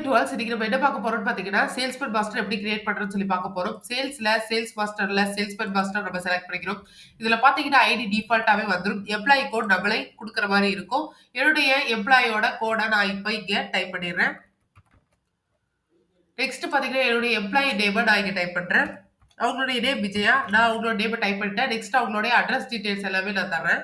Dwells இன்னைக்கு நம்ம என்ன பார்க்க போறோம்னு பார்த்தீங்கன்னா, சேல்ஸ்மேன் மாஸ்டர் எப்படி கிரியேட் பண்றதுன்னு சொல்லி பார்க்க போறோம். சேல்ஸ் மாஸ்டர்ல சேல்ஸ்மேன் மாஸ்டர் நம்ம செலக்ட் பண்ணிக்கிறோம். இதுல பார்த்தீங்கன்னா ஐடி டிஃபால்ட்டாவே வந்துரும். எம்ப்ளாயி கோட் நம்மளே குடுக்குற மாரி இருக்கும். என்னுடைய எம்ப்ளாயியோட கோட நான் இப்ப இங்க டைப் பண்ணிடுறேன். நெக்ஸ்ட் பார்த்தீங்கன்னா, என்னுடைய எம்ப்ளாயி நேம நான் இங்க டைப் பண்றேன். அவங்களுடைய நேம் விஜயா. நான் அவங்களோட நேம டைப் பண்ணிட்டேன். நெக்ஸ்ட் அவங்களுடைய அட்ரஸ் டீடைல்ஸ் எல்லாமே நான் தர்றேன்.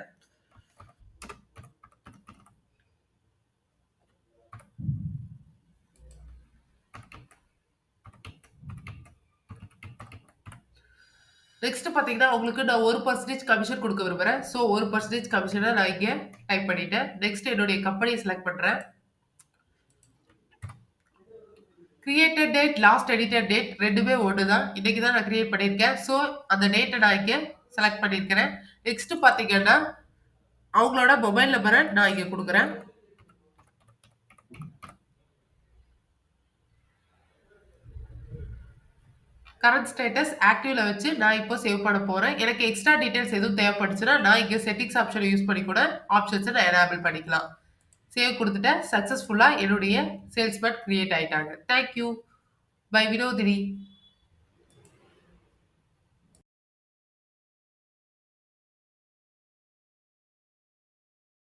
நெக்ஸ்ட் பார்த்தீங்கன்னா, உங்களுக்கு நான் 1% கமிஷன் குடுக்க விரும்புறேன். ஸோ 1% கமிஷன நான் இங்க டைப் பண்ணிட்டேன். நெக்ஸ்ட் என்னுடைய கம்பெனிய செலக்ட் பண்றேன். Created date, last edited date 2மே ஒண்ணு தான். இன்னைக்கு தான் நான் கிரியேட் பண்ணியிருக்கேன். ஸோ அந்த டேட்ட நான் இங்க செலக்ட் பண்ணியிருக்கிறேன். நெக்ஸ்ட் பார்த்தீங்கன்னா, அவங்களோட மொபைல் நம்பர நான் இங்க குடுக்குறேன். கரண்ட் ஸ்டேட்டஸ் ஆக்டிவ்ல வச்சு நான் இப்போ சேவ் பண்ண போறேன். எனக்கு எக்ஸ்ட்ரா டீடைல்ஸ் எதுவும் தேவைப்பட்டுச்சுன்னா, நான் இங்க செட்டிங்ஸ் ஆப்ஷன யூஸ் பண்ணி கூட ஆப்ஷன்ஸ நான் எனேபிள் பண்ணிக்கலாம். சேவ் குடுத்துட்டேன். சக்சஸ்ஃபுல்லா என்னுடைய சேல்ஸ்மேன் கிரியேட் ஆயிட்டாங்க. Thank you. பை வினோதினி.